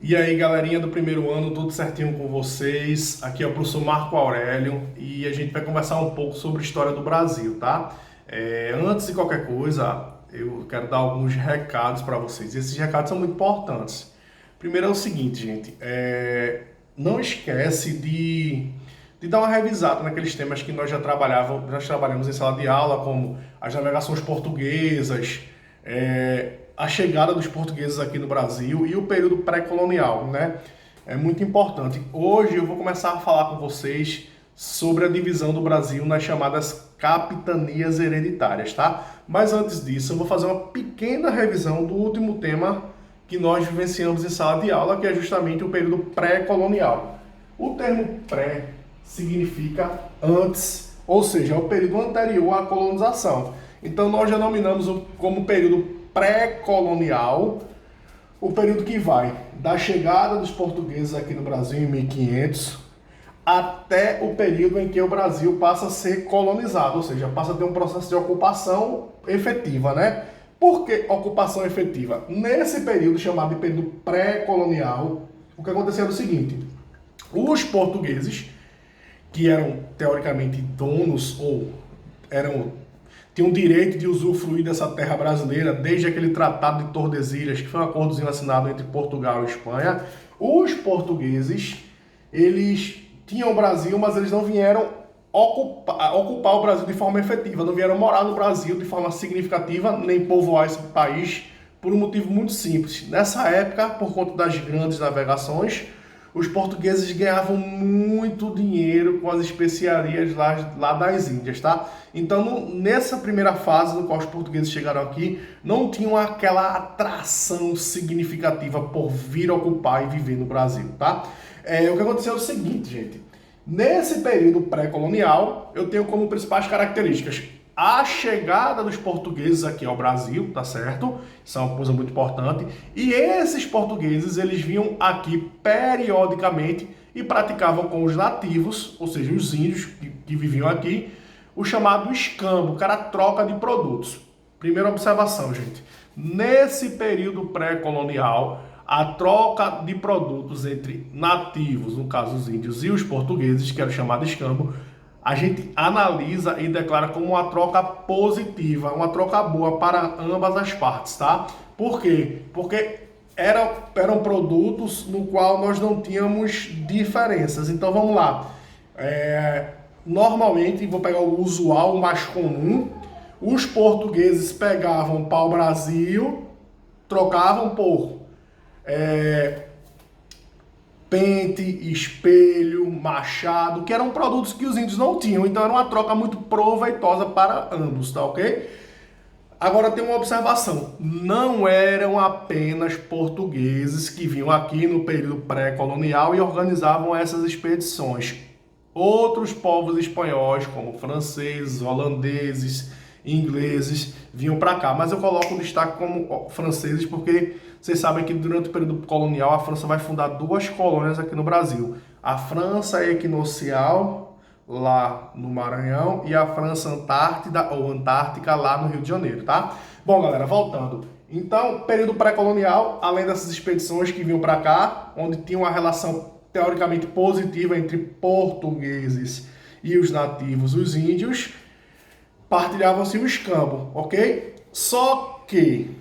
E aí, galerinha do primeiro ano, tudo certinho com vocês? Aqui é o professor Marco Aurélio e a gente vai conversar um pouco sobre a história do Brasil, tá? Antes de qualquer coisa, eu quero dar alguns recados para vocês. Esses recados são muito importantes. Primeiro é o seguinte, gente, não esquece de dar uma revisada naqueles temas que nós trabalhamos em sala de aula, como as navegações portuguesas, a chegada dos portugueses aqui no Brasil e o período pré-colonial, né? É muito importante. Hoje eu vou começar a falar com vocês sobre a divisão do Brasil nas chamadas capitanias hereditárias, tá? Mas antes disso, eu vou fazer uma pequena revisão do último tema que nós vivenciamos em sala de aula, que é justamente o período pré-colonial. O termo pré significa antes, ou seja, é o período anterior à colonização. Então nós denominamos como período pré-colonial o período que vai da chegada dos portugueses aqui no Brasil em 1500 até o período em que o Brasil passa a ser colonizado, ou seja, passa a ter um processo de ocupação efetiva, né? Por que ocupação efetiva? Nesse período chamado de período pré-colonial, o que aconteceu era o seguinte: os portugueses, que eram teoricamente donos ou tinham direito de usufruir dessa terra brasileira desde aquele Tratado de Tordesilhas, que foi um acordozinho assinado entre Portugal e Espanha. Os portugueses, eles tinham o Brasil, mas eles não vieram ocupar o Brasil de forma efetiva, não vieram morar no Brasil de forma significativa, nem povoar esse país, por um motivo muito simples. Nessa época, por conta das grandes navegações, os portugueses ganhavam muito dinheiro com as especiarias lá das Índias, tá? Então, nessa primeira fase no qual os portugueses chegaram aqui, não tinham aquela atração significativa por vir ocupar e viver no Brasil, tá? O que aconteceu é o seguinte, gente. Nesse período pré-colonial, eu tenho como principais características a chegada dos portugueses aqui ao Brasil, tá certo? Isso é uma coisa muito importante. E esses portugueses, eles vinham aqui periodicamente e praticavam com os nativos, ou seja, os índios que viviam aqui, o chamado escambo, que era a troca de produtos. Primeira observação, gente. Nesse período pré-colonial, a troca de produtos entre nativos, no caso os índios, e os portugueses, que era o chamado escambo, a gente analisa e declara como uma troca positiva, uma troca boa para ambas as partes, tá? Por quê? Porque eram produtos no qual nós não tínhamos diferenças. Então vamos lá. Normalmente, vou pegar o usual, o mais comum, os portugueses pegavam pau-brasil, trocavam por pente, espelho, machado, que eram produtos que os índios não tinham, então era uma troca muito proveitosa para ambos, tá ok? Agora tem uma observação, não eram apenas portugueses que vinham aqui no período pré-colonial e organizavam essas expedições. Outros povos espanhóis, como franceses, holandeses, ingleses, vinham para cá. Mas eu coloco o destaque como franceses porque vocês sabem que durante o período colonial a França vai fundar duas colônias aqui no Brasil. A França Equinocial, lá no Maranhão, e a França Antártida ou Antártica, lá no Rio de Janeiro, tá? Bom, galera, voltando. Então, período pré-colonial, além dessas expedições que vinham para cá, onde tinha uma relação teoricamente positiva entre portugueses e os nativos, os índios, partilhavam-se o escambo, ok? Só que,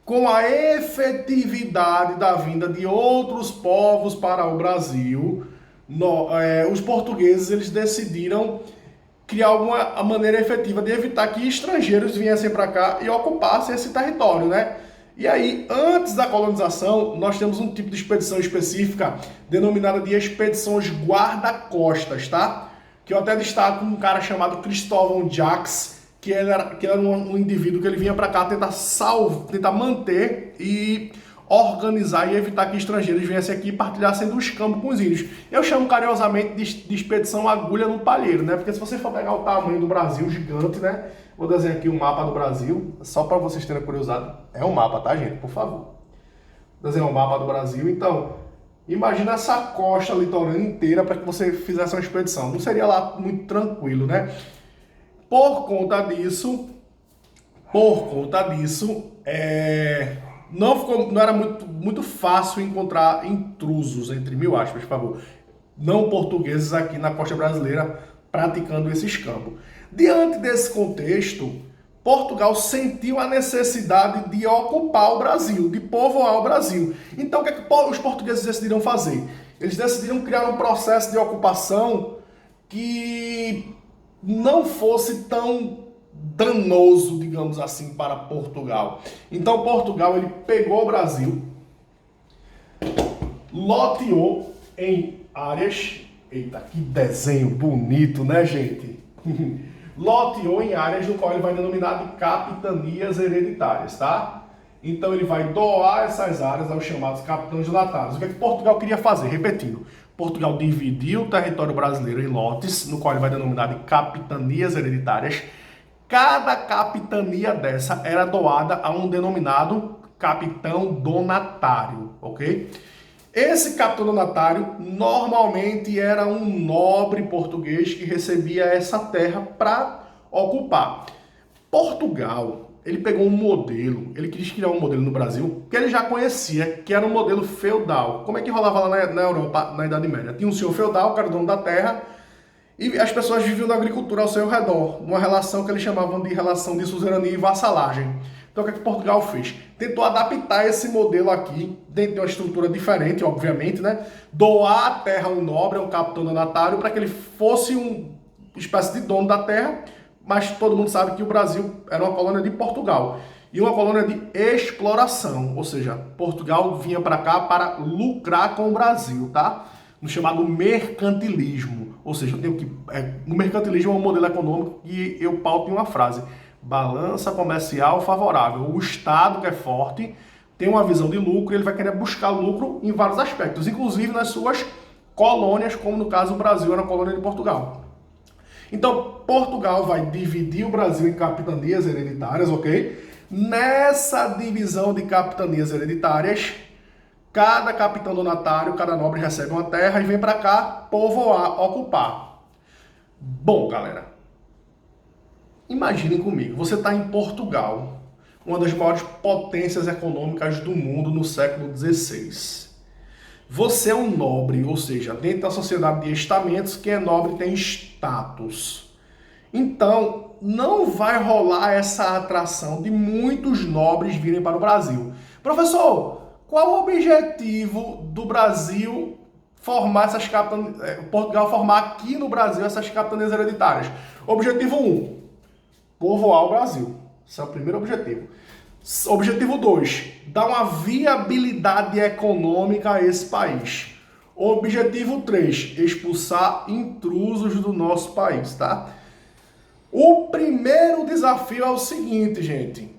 com a efetividade da vinda de outros povos para o Brasil, os portugueses eles decidiram criar alguma maneira efetiva de evitar que estrangeiros viessem para cá e ocupassem esse território, né? E aí, antes da colonização, nós temos um tipo de expedição específica denominada de expedições guarda-costas, tá? Que eu até destaco um cara chamado Cristóvão Jacques, que era um indivíduo que ele vinha para cá tentar manter e organizar e evitar que estrangeiros viessem aqui e partilhassem do escambo com os índios. Eu chamo carinhosamente de expedição agulha no palheiro, né? Porque se você for pegar o tamanho do Brasil, gigante, né? Vou desenhar aqui um mapa do Brasil, só para vocês terem curiosidade. É um mapa, tá, gente? Por favor. Desenhar um mapa do Brasil. Então, imagina essa costa litorânea inteira para que você fizesse uma expedição. Não seria lá muito tranquilo, né? Por conta disso, não era muito fácil encontrar intrusos, entre mil aspas, por favor, não portugueses aqui na costa brasileira praticando esse escambo. Diante desse contexto, Portugal sentiu a necessidade de ocupar o Brasil, de povoar o Brasil. Então, o que é que os portugueses decidiram fazer? Eles decidiram criar um processo de ocupação que não fosse tão danoso, digamos assim, para Portugal. Então, Portugal ele pegou o Brasil, loteou em áreas... Eita, que desenho bonito, né, gente? Loteou em áreas no qual ele vai denominar de capitanias hereditárias, tá? Então ele vai doar essas áreas aos chamados capitães donatários. O que é que Portugal queria fazer? Repetindo, Portugal dividiu o território brasileiro em lotes, no qual ele vai denominar de capitanias hereditárias. Cada capitania dessa era doada a um denominado capitão donatário, ok? Esse capitão donatário normalmente era um nobre português que recebia essa terra para ocupar. Portugal, ele pegou um modelo, ele quis criar um modelo no Brasil que ele já conhecia, que era um modelo feudal. Como é que rolava lá na Europa, na Idade Média? Tinha um senhor feudal, que era o dono da terra, e as pessoas viviam da agricultura ao seu redor, numa relação que eles chamavam de relação de suzerania e vassalagem. Então o que é que Portugal fez? Tentou adaptar esse modelo aqui, dentro de uma estrutura diferente, obviamente, né? Doar a terra a um nobre, a um capitão donatário, para que ele fosse uma espécie de dono da terra, mas todo mundo sabe que o Brasil era uma colônia de Portugal. E uma colônia de exploração, ou seja, Portugal vinha para cá para lucrar com o Brasil, tá? No chamado mercantilismo. Ou seja, o mercantilismo é um modelo econômico que eu pauto em uma frase: balança comercial favorável. O Estado, que é forte, tem uma visão de lucro e ele vai querer buscar lucro em vários aspectos, inclusive nas suas colônias, como no caso o Brasil era a colônia de Portugal. Então, Portugal vai dividir o Brasil em capitanias hereditárias, ok? Nessa divisão de capitanias hereditárias, cada capitão donatário, cada nobre recebe uma terra e vem para cá povoar, ocupar. Bom, galera, imaginem comigo, você está em Portugal, uma das maiores potências econômicas do mundo no século XVI. Você é um nobre, ou seja, dentro da sociedade de estamentos, quem é nobre tem status. Então, não vai rolar essa atração de muitos nobres virem para o Brasil. Professor, qual o objetivo do Brasil formar essas capitanias, Portugal formar aqui no Brasil essas capitanias hereditárias? Objetivo 1, povoar o Brasil. Esse é o primeiro objetivo. Objetivo 2, dar uma viabilidade econômica a esse país. Objetivo 3, expulsar intrusos do nosso país, tá? O primeiro desafio é o seguinte, gente.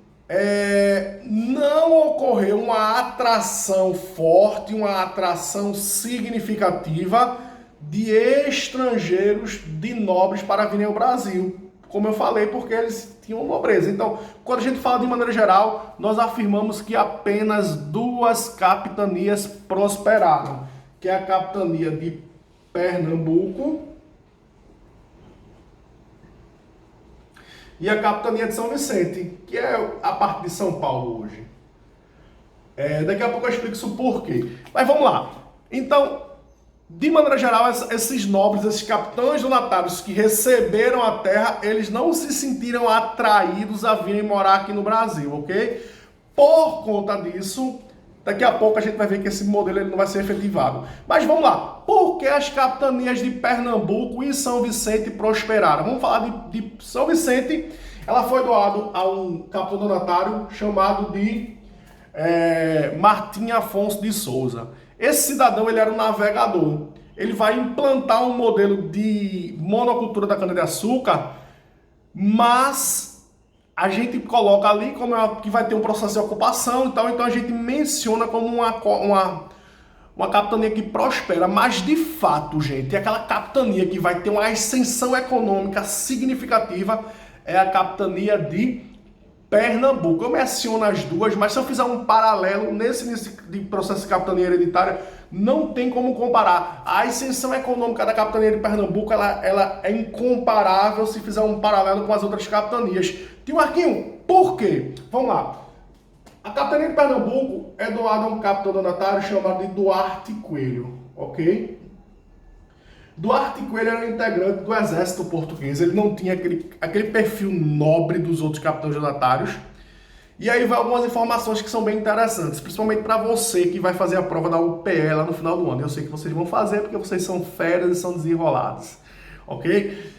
Não ocorreu uma atração forte, uma atração significativa de estrangeiros, de nobres para virem ao Brasil. Como eu falei, porque eles tinham nobreza. Então, quando a gente fala de maneira geral, nós afirmamos que apenas duas capitanias prosperaram, que é a capitania de Pernambuco e a capitania de São Vicente, que é a parte de São Paulo hoje. Daqui a pouco eu explico isso por quê. Mas vamos lá. Então, de maneira geral, esses nobres, esses capitães donatários que receberam a terra, eles não se sentiram atraídos a virem morar aqui no Brasil, ok? Por conta disso, daqui a pouco a gente vai ver que esse modelo ele não vai ser efetivado. Mas vamos lá. Por que as capitanias de Pernambuco e São Vicente prosperaram? Vamos falar de São Vicente. Ela foi doada a um capitão donatário chamado de Martim Afonso de Souza. Esse cidadão ele era um navegador. Ele vai implantar um modelo de monocultura da cana-de-açúcar, mas a gente coloca ali como que vai ter um processo de ocupação e tal, então a gente menciona como uma capitania que prospera, mas de fato, gente, é aquela capitania que vai ter uma ascensão econômica significativa, é a capitania de Pernambuco. Eu menciono as duas, mas se eu fizer um paralelo nesse início de processo de capitania hereditária, não tem como comparar. A ascensão econômica da capitania de Pernambuco ela é incomparável se fizer um paralelo com as outras capitanias. Tio Marquinho, por quê? Vamos lá. A capitania de Pernambuco é doada a um capitão donatário chamado de Duarte Coelho, ok? Duarte Coelho era um integrante do exército português, ele não tinha aquele perfil nobre dos outros capitães donatários. E aí vai algumas informações que são bem interessantes, principalmente para você que vai fazer a prova da UPE lá no final do ano. Eu sei que vocês vão fazer porque vocês são férias e são desenrolados, ok?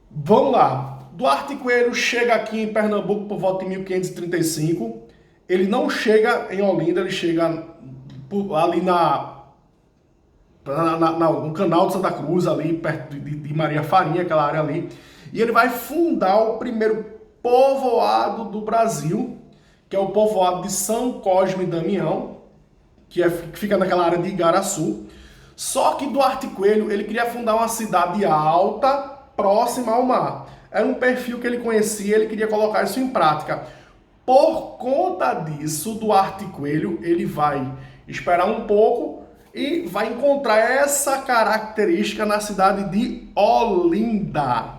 Vamos lá. Duarte Coelho chega aqui em Pernambuco por volta de 1535. Ele não chega em Olinda, ele chega ali no canal de Santa Cruz, ali perto de Maria Farinha, aquela área ali. E ele vai fundar o primeiro povoado do Brasil, que é o povoado de São Cosme e Damião, que fica naquela área de Igaraçu. Só que Duarte Coelho, ele queria fundar uma cidade alta, próxima ao mar. Era um perfil que ele conhecia, ele queria colocar isso em prática. Por conta disso, Duarte Coelho, ele vai esperar um pouco e vai encontrar essa característica na cidade de Olinda.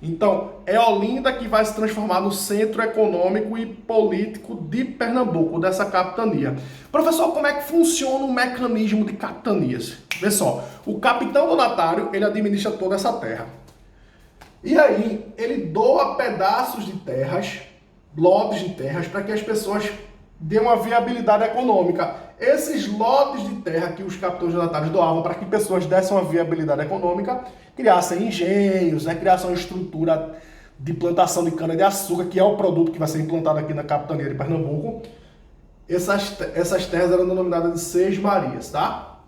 Então, é Olinda que vai se transformar no centro econômico e político de Pernambuco, dessa capitania. Professor, como é que funciona o mecanismo de capitanias? Vê só, o capitão donatário, ele administra toda essa terra. E aí, ele doa pedaços de terras, lotes de terras, para que as pessoas dêem uma viabilidade econômica. Esses lotes de terra que os capitães donatários doavam para que pessoas dessem uma viabilidade econômica, criassem engenhos, né, criassem uma estrutura de plantação de cana-de-açúcar, que é o produto que vai ser implantado aqui na capitania de Pernambuco. Essas terras eram denominadas de Seis-Marias, tá?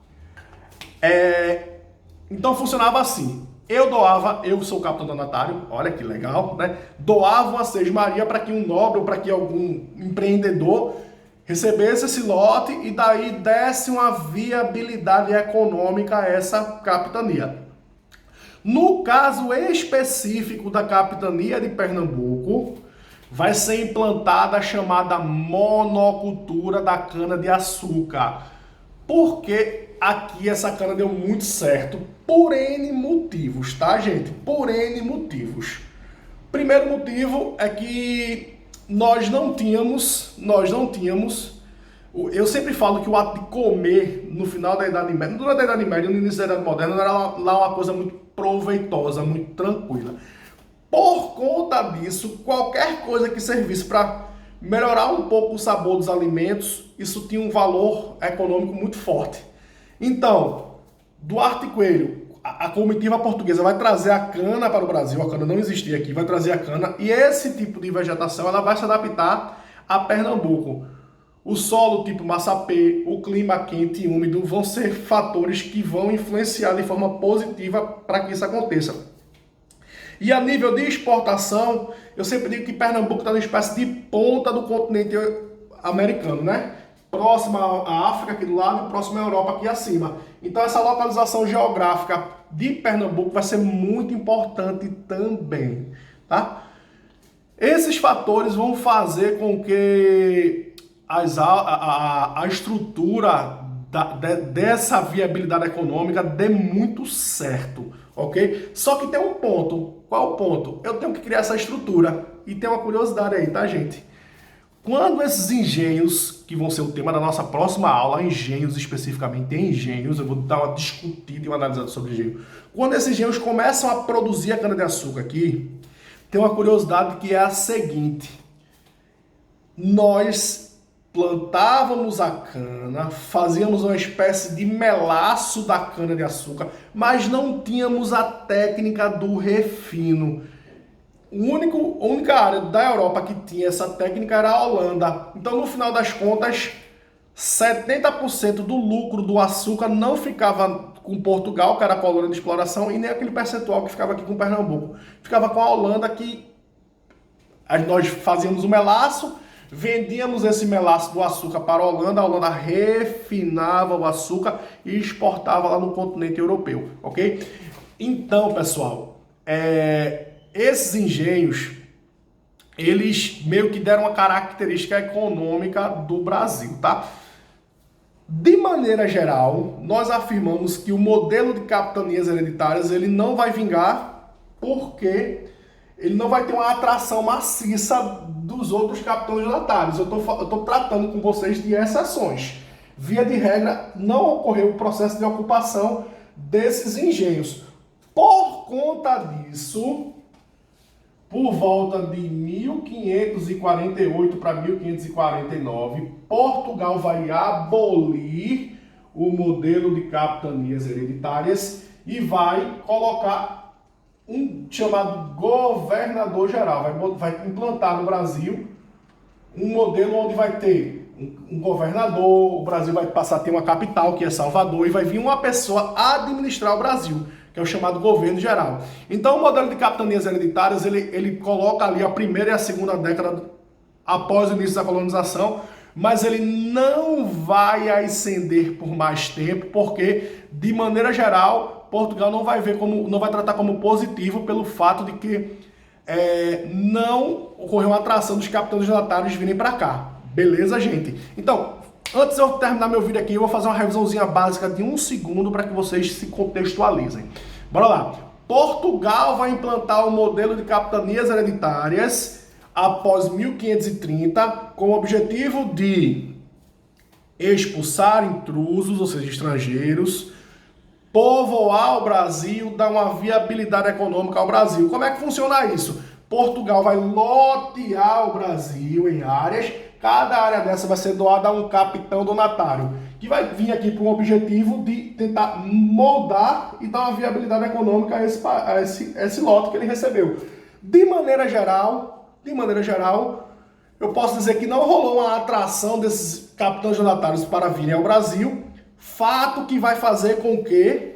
Então funcionava assim. Eu sou o capitão donatário, olha que legal, né? Doava uma Seis-Maria para que um nobre ou para que algum empreendedor recebesse esse lote e daí desse uma viabilidade econômica a essa capitania. No caso específico da capitania de Pernambuco, vai ser implantada a chamada monocultura da cana-de-açúcar. Porque aqui essa cana deu muito certo, por N motivos, tá, gente? Por N motivos. Primeiro motivo é que nós não tínhamos, eu sempre falo que o ato de comer no final da Idade Média, durante a Idade Média, no início da Idade Moderna, não era lá uma coisa muito proveitosa, muito tranquila. Por conta disso, qualquer coisa que servisse para melhorar um pouco o sabor dos alimentos, isso tinha um valor econômico muito forte. Então, Duarte Coelho, a comitiva portuguesa vai trazer a cana para o Brasil, a cana não existia aqui, vai trazer a cana, e esse tipo de vegetação ela vai se adaptar a Pernambuco. O solo tipo massapê, o clima quente e úmido vão ser fatores que vão influenciar de forma positiva para que isso aconteça. E a nível de exportação, eu sempre digo que Pernambuco está numa espécie de ponta do continente americano, né? Próxima à África aqui do lado e próxima à Europa aqui acima. Então essa localização geográfica de Pernambuco vai ser muito importante também, tá? Esses fatores vão fazer com que a estrutura dessa viabilidade econômica dê muito certo, ok? Só que tem um ponto. Qual o ponto? Eu tenho que criar essa estrutura. E tem uma curiosidade aí, tá, gente? Quando esses engenhos, que vão ser o tema da nossa próxima aula, engenhos especificamente, engenhos, eu vou dar uma discutida e uma analisada sobre engenho. Quando esses engenhos começam a produzir a cana-de-açúcar aqui, tem uma curiosidade que é a seguinte. Nós plantávamos a cana, fazíamos uma espécie de melaço da cana-de-açúcar, mas não tínhamos a técnica do refino. A única área da Europa que tinha essa técnica era a Holanda. Então, no final das contas, 70% do lucro do açúcar não ficava com Portugal, que era a colônia de exploração, e nem aquele percentual que ficava aqui com Pernambuco. Ficava com a Holanda, que nós fazíamos o melaço, vendíamos esse melaço do açúcar para a Holanda refinava o açúcar e exportava lá no continente europeu, ok? Então, pessoal, esses engenhos, eles meio que deram uma característica econômica do Brasil, tá? De maneira geral, nós afirmamos que o modelo de capitanias hereditárias ele não vai vingar porque ele não vai ter uma atração maciça dos outros capitães donatários. Eu estou tratando com vocês de exceções. Via de regra, não ocorreu o processo de ocupação desses engenhos. Por conta disso, por volta de 1548 para 1549, Portugal vai abolir o modelo de capitanias hereditárias e vai colocar um chamado governador geral. Vai implantar no Brasil um modelo onde vai ter um governador, o Brasil vai passar a ter uma capital, que é Salvador, e vai vir uma pessoa administrar o Brasil, que é o chamado governo geral. Então, o modelo de capitanias hereditárias, ele coloca ali a primeira e a segunda década após o início da colonização, mas ele não vai ascender por mais tempo, porque, de maneira geral, Portugal não vai tratar como positivo pelo fato de que não ocorreu uma atração dos capitães donatários virem para cá. Beleza, gente? Então, antes de eu terminar meu vídeo aqui, eu vou fazer uma revisãozinha básica de 1 segundo para que vocês se contextualizem. Bora lá. Portugal vai implantar o modelo de capitanias hereditárias após 1530, com o objetivo de expulsar intrusos, ou seja, estrangeiros, povoar o Brasil, dar uma viabilidade econômica ao Brasil. Como é que funciona isso? Portugal vai lotear o Brasil em áreas. Cada área dessa vai ser doada a um capitão donatário, que vai vir aqui para um objetivo de tentar moldar e dar uma viabilidade econômica a esse lote que ele recebeu. De maneira geral, eu posso dizer que não rolou uma atração desses capitães donatários para virem ao Brasil, fato que vai fazer com que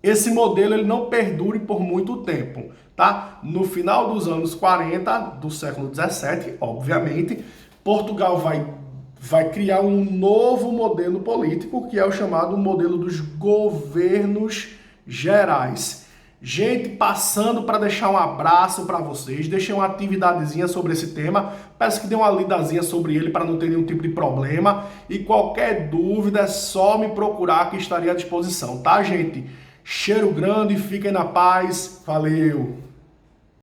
esse modelo ele não perdure por muito tempo, tá? No final dos anos 40 do século 17, obviamente, Portugal vai criar um novo modelo político, que é o chamado modelo dos governos gerais. Gente, passando para deixar um abraço para vocês, deixei uma atividadezinha sobre esse tema, peço que dê uma lidazinha sobre ele para não ter nenhum tipo de problema, e qualquer dúvida é só me procurar que estarei à disposição, tá, gente? Cheiro grande, fiquem na paz, valeu!